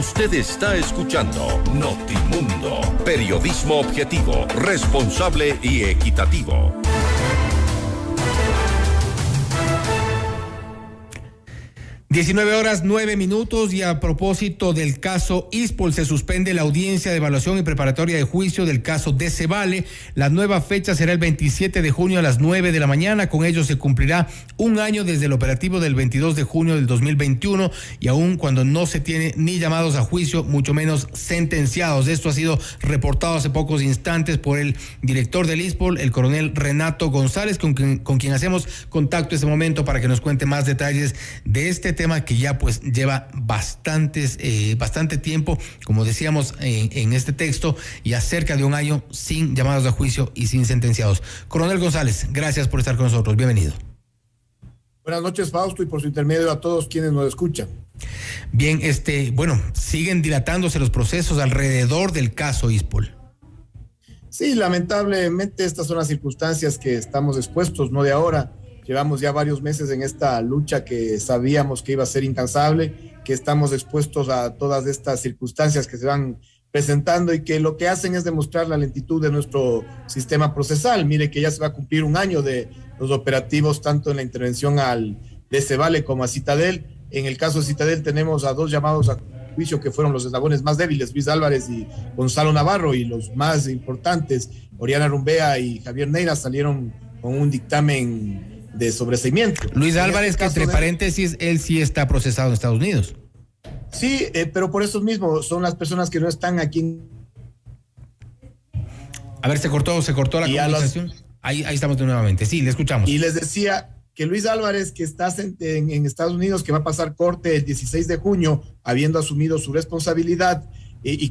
Usted está escuchando Notimundo, periodismo objetivo, responsable y equitativo. 19:09 y a propósito del caso Ispol, se suspende la audiencia de evaluación y preparatoria de juicio del caso Decebale. La nueva fecha será el 27 de junio a las 9 de la mañana. Con ello se cumplirá un año desde el operativo del 22 de junio del 2021 y aún cuando no se tiene ni llamados a juicio, mucho menos sentenciados. Esto ha sido reportado hace pocos instantes por el director del Ispol, el coronel Renato González, con quien hacemos contacto en este momento para que nos cuente más detalles de este tema que ya pues lleva bastante tiempo, como decíamos en este texto, ya cerca de un año sin llamados a juicio y sin sentenciados. Coronel González, gracias por estar con nosotros, bienvenido. Buenas noches, Fausto, y por su intermedio a todos quienes nos escuchan. Bien, siguen dilatándose los procesos alrededor del caso Ispol. Sí, lamentablemente estas son las circunstancias que estamos expuestos, no de ahora. Llevamos ya varios meses en esta lucha que sabíamos que iba a ser incansable, que estamos expuestos a todas estas circunstancias que se van presentando y que lo que hacen es demostrar la lentitud de nuestro sistema procesal. Mire que ya se va a cumplir un año de los operativos, tanto en la intervención al Decebale como a Citadel. En el caso de Citadel tenemos a dos llamados a juicio que fueron los eslabones más débiles, Luis Álvarez y Gonzalo Navarro, y los más importantes, Oriana Rumbea y Javier Neira, salieron con un dictamen de sobreseimiento. Luis Álvarez, que entre paréntesis, él sí está procesado en Estados Unidos. Sí, pero por eso mismo son las personas que no están aquí. A ver, se cortó la comunicación. Ahí estamos nuevamente. Sí, le escuchamos. Y les decía que Luis Álvarez, que está en Estados Unidos, que va a pasar corte el 16 de junio, habiendo asumido su responsabilidad,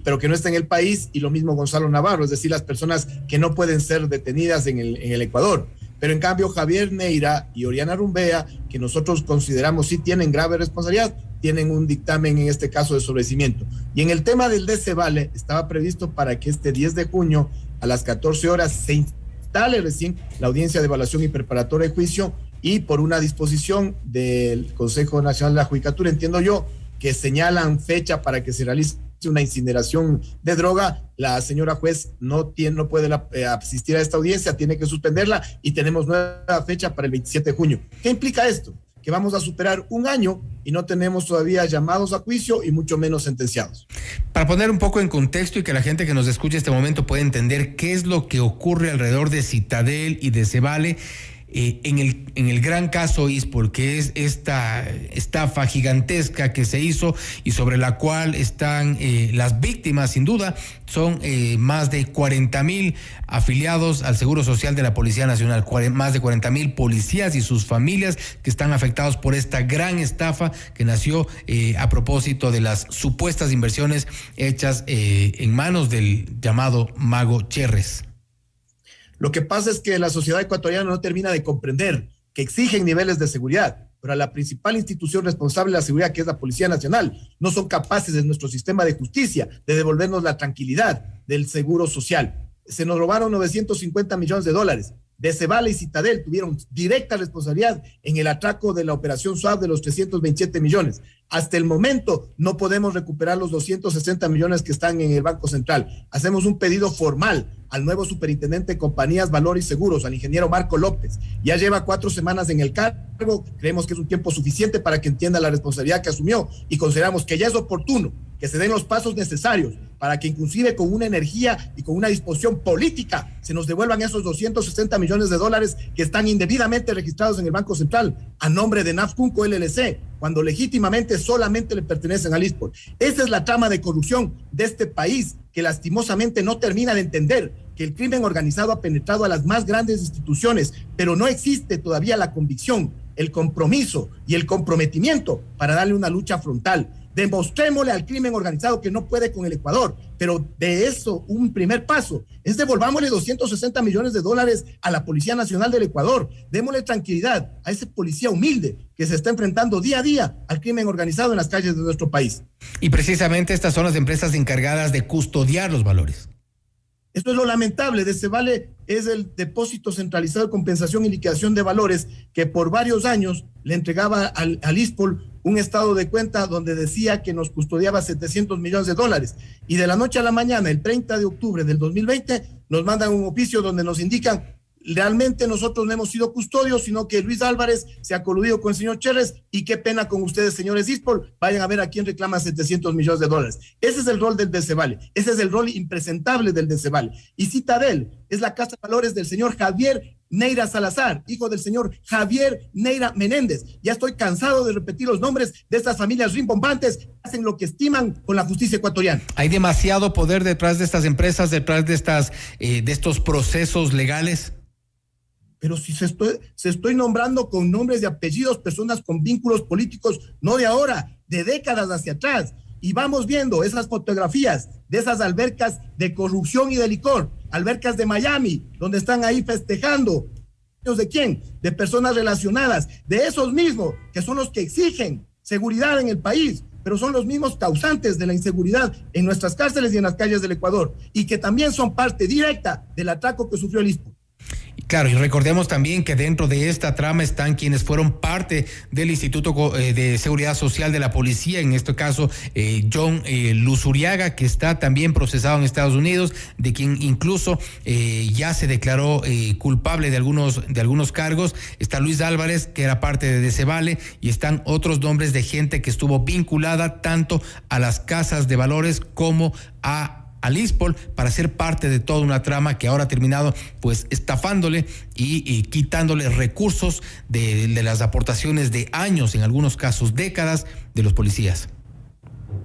pero que no está en el país, y lo mismo Gonzalo Navarro, es decir, las personas que no pueden ser detenidas en el Ecuador. Pero en cambio Javier Neira y Oriana Rumbea, que nosotros consideramos sí tienen grave responsabilidad, tienen un dictamen en este caso de sobreseimiento. Y en el tema del Decebale estaba previsto para que este 10 de junio a las 14 horas se instale recién la audiencia de evaluación y preparatoria de juicio, y por una disposición del Consejo Nacional de la Judicatura, entiendo yo, que señalan fecha para que se realice una incineración de droga, la señora juez no puede asistir a esta audiencia, tiene que suspenderla, y tenemos nueva fecha para el 27 de junio. ¿Qué implica esto? Que vamos a superar un año y no tenemos todavía llamados a juicio y mucho menos sentenciados. Para poner un poco en contexto y que la gente que nos escuche este momento pueda entender qué es lo que ocurre alrededor de Citadel y de Decebale, en el gran caso Ispol, que es esta estafa gigantesca que se hizo y sobre la cual están las víctimas, sin duda, son más de 40,000 afiliados al Seguro Social de la Policía Nacional, más de 40,000 policías y sus familias que están afectados por esta gran estafa que nació a propósito de las supuestas inversiones hechas en manos del llamado Mago Cherres. Lo que pasa es que la sociedad ecuatoriana no termina de comprender que exigen niveles de seguridad, pero a la principal institución responsable de la seguridad, que es la Policía Nacional, no son capaces en nuestro sistema de justicia de devolvernos la tranquilidad del seguro social. Se nos robaron $950 millones. Decebale y Citadel tuvieron directa responsabilidad en el atraco de la operación SWAP de los 327 millones. Hasta el momento no podemos recuperar los 260 millones que están en el Banco Central. Hacemos un pedido formal al nuevo superintendente de Compañías, Valor y Seguros, al ingeniero Marco López. Ya lleva 4 semanas en el cargo, creemos que es un tiempo suficiente para que entienda la responsabilidad que asumió, y consideramos que ya es oportuno que se den los pasos necesarios para que inclusive con una energía y con una disposición política se nos devuelvan esos 260 millones de dólares que están indebidamente registrados en el Banco Central a nombre de Nafcunco LLC, cuando legítimamente solamente le pertenecen al Ispol. Esa es la trama de corrupción de este país, que lastimosamente no termina de entender que el crimen organizado ha penetrado a las más grandes instituciones, pero no existe todavía la convicción, el compromiso y el comprometimiento para darle una lucha frontal. Demostrémosle al crimen organizado que no puede con el Ecuador, pero de eso un primer paso es devolvámosle 260 millones de dólares a la Policía Nacional del Ecuador. Démosle tranquilidad a ese policía humilde que se está enfrentando día a día al crimen organizado en las calles de nuestro país. Y precisamente estas son las empresas encargadas de custodiar los valores. Esto es lo lamentable. Decebale es el depósito centralizado de compensación y liquidación de valores que por varios años le entregaba al Ispol un estado de cuenta donde decía que nos custodiaba 700 millones de dólares. Y de la noche a la mañana, el 30 de octubre del 2020, nos mandan un oficio donde nos indican: realmente nosotros no hemos sido custodios, sino que Luis Álvarez se ha coludido con el señor Cherres, y qué pena con ustedes, señores ISPOL, vayan a ver a quién reclama 700 millones de dólares. Ese es el rol del Decebale, ese es el rol impresentable del Decebale. Y Citadel es la casa de valores del señor Javier Neira Salazar, hijo del señor Javier Neira Menéndez. Ya estoy cansado de repetir los nombres de estas familias rimbombantes que hacen lo que estiman con la justicia ecuatoriana. ¿Hay demasiado poder detrás de estas empresas, detrás de estos procesos legales? Pero si se estoy nombrando con nombres y apellidos personas con vínculos políticos, no de ahora, de décadas hacia atrás. Y vamos viendo esas fotografías de esas albercas de corrupción y de licor, albercas de Miami, donde están ahí festejando. ¿De quién? De personas relacionadas, de esos mismos que son los que exigen seguridad en el país, pero son los mismos causantes de la inseguridad en nuestras cárceles y en las calles del Ecuador, y que también son parte directa del atraco que sufrió el ISPO. Claro, y recordemos también que dentro de esta trama están quienes fueron parte del Instituto de Seguridad Social de la Policía, en este caso John Luzuriaga, que está también procesado en Estados Unidos, de quien incluso ya se declaró culpable de algunos cargos. Está Luis Álvarez, que era parte de Decebale, y están otros nombres de gente que estuvo vinculada tanto a las casas de valores como al ISPOL para ser parte de toda una trama que ahora ha terminado pues estafándole y quitándole recursos de las aportaciones de años, en algunos casos décadas, de los policías.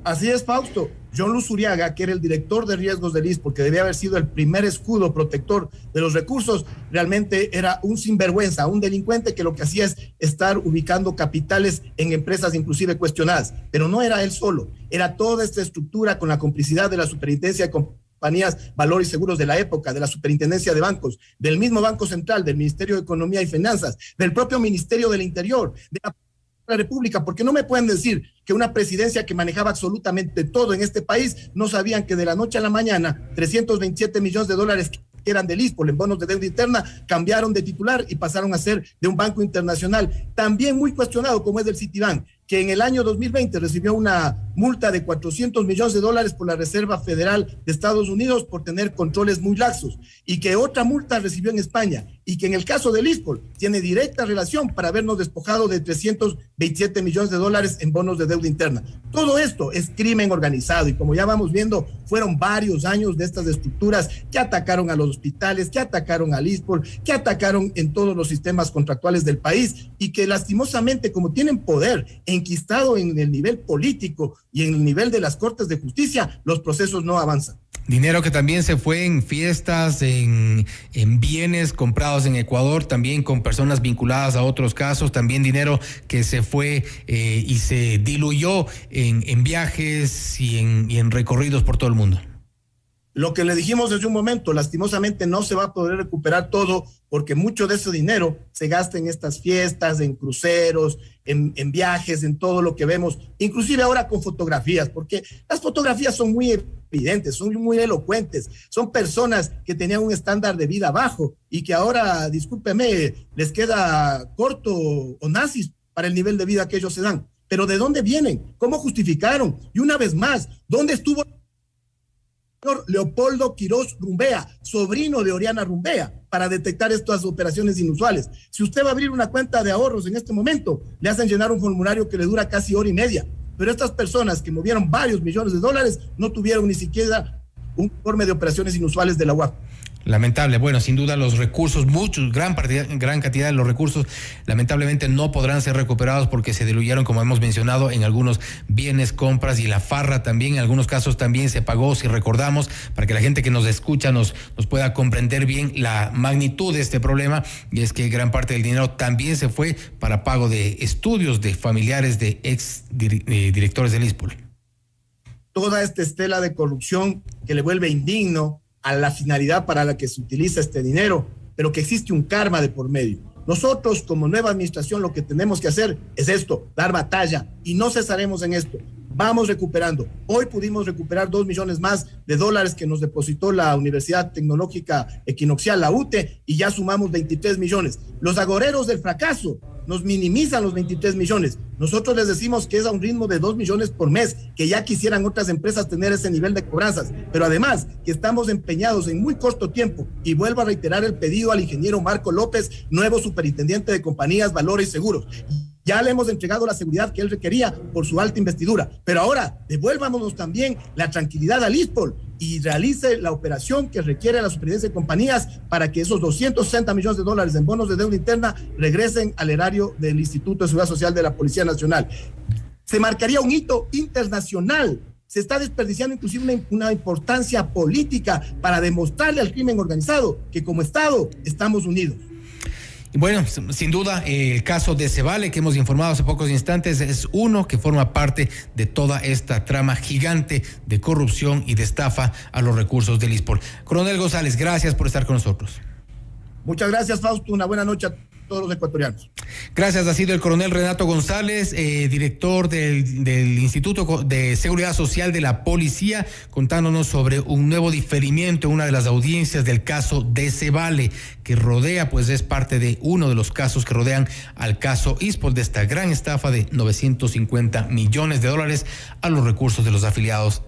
Así es, Fausto. John Luzuriaga, que era el director de riesgos del ISPOL, que debía haber sido el primer escudo protector de los recursos, realmente era un sinvergüenza, un delincuente que lo que hacía es estar ubicando capitales en empresas inclusive cuestionadas. Pero no era él solo, era toda esta estructura con la complicidad de la Superintendencia de Compañías, Valores y Seguros de la época, de la Superintendencia de Bancos, del mismo Banco Central, del Ministerio de Economía y Finanzas, del propio Ministerio del Interior, de la República, porque no me pueden decir que una presidencia que manejaba absolutamente todo en este país no sabían que de la noche a la mañana 327 millones de dólares que eran del ISPOL en bonos de deuda interna cambiaron de titular y pasaron a ser de un banco internacional también muy cuestionado como es del Citibank, que en el año 2020 recibió una multa de 400 millones de dólares por la Reserva Federal de Estados Unidos por tener controles muy laxos, y que otra multa recibió en España, y que en el caso del ISPOL tiene directa relación para habernos despojado de 327 millones de dólares en bonos de deuda interna. Todo esto es crimen organizado, y como ya vamos viendo, fueron varios años de estas estructuras que atacaron a los hospitales, que atacaron al ISPOL, que atacaron en todos los sistemas contractuales del país, y que lastimosamente, como tienen poder enquistado en el nivel político y en el nivel de las Cortes de Justicia, los procesos no avanzan. Dinero que también se fue en fiestas, en bienes comprados en Ecuador, también con personas vinculadas a otros casos, también dinero que se fue y se diluyó en viajes y en recorridos por todo el mundo. Lo que le dijimos desde un momento, lastimosamente no se va a poder recuperar todo, porque mucho de ese dinero se gasta en estas fiestas, en cruceros, en viajes, en todo lo que vemos, inclusive ahora con fotografías, porque las fotografías son muy evidentes, son muy elocuentes, son personas que tenían un estándar de vida bajo y que ahora, discúlpeme, les queda corto o nazis para el nivel de vida que ellos se dan. Pero ¿de dónde vienen? ¿Cómo justificaron? Y una vez más, ¿dónde estuvo Leopoldo Quirós Rumbea, sobrino de Oriana Rumbea, para detectar estas operaciones inusuales? Si usted va a abrir una cuenta de ahorros en este momento, le hacen llenar un formulario que le dura casi hora y media, pero estas personas que movieron varios millones de dólares no tuvieron ni siquiera un informe de operaciones inusuales de la UAF. Lamentable. Bueno, sin duda los recursos, gran cantidad de los recursos, lamentablemente no podrán ser recuperados porque se diluyeron, como hemos mencionado, en algunos bienes, compras, y la farra también, en algunos casos también se pagó, si recordamos, para que la gente que nos escucha nos pueda comprender bien la magnitud de este problema, y es que gran parte del dinero también se fue para pago de estudios de familiares de ex directores del ISPOL. Toda esta estela de corrupción que le vuelve indigno a la finalidad para la que se utiliza este dinero, pero que existe un karma de por medio. Nosotros, como nueva administración, lo que tenemos que hacer es esto, dar batalla, y no cesaremos en esto. Vamos recuperando. Hoy pudimos recuperar 2 millones más de dólares que nos depositó la Universidad Tecnológica Equinoccial, la UTE, y ya sumamos 23 millones. Los agoreros del fracaso nos minimizan los 23 millones. Nosotros les decimos que es a un ritmo de 2 millones por mes, que ya quisieran otras empresas tener ese nivel de cobranzas, pero además que estamos empeñados en muy corto tiempo, y vuelvo a reiterar el pedido al ingeniero Marco López, nuevo superintendente de compañías, valores y seguros. Ya le hemos entregado la seguridad que él requería por su alta investidura, pero ahora devuélvanos también la tranquilidad al ISPOL y realice la operación que requiere la superintendencia de compañías para que esos 260 millones de dólares en bonos de deuda interna regresen al erario del Instituto de Seguridad Social de la Policía Nacional. Se marcaría un hito internacional. Se está desperdiciando inclusive una importancia política para demostrarle al crimen organizado que como Estado estamos unidos. Bueno, sin duda, el caso de Cevale, que hemos informado hace pocos instantes, es uno que forma parte de toda esta trama gigante de corrupción y de estafa a los recursos del ISPOL. Coronel González, gracias por estar con nosotros. Muchas gracias, Fausto. Una buena noche a todos los ecuatorianos. Gracias, ha sido el coronel Renato González, director del Instituto de Seguridad Social de la Policía, contándonos sobre un nuevo diferimiento en una de las audiencias del caso de Cevale, que rodea, pues es parte de uno de los casos que rodean al caso ISPOL, de esta gran estafa de $950 millones a los recursos de los afiliados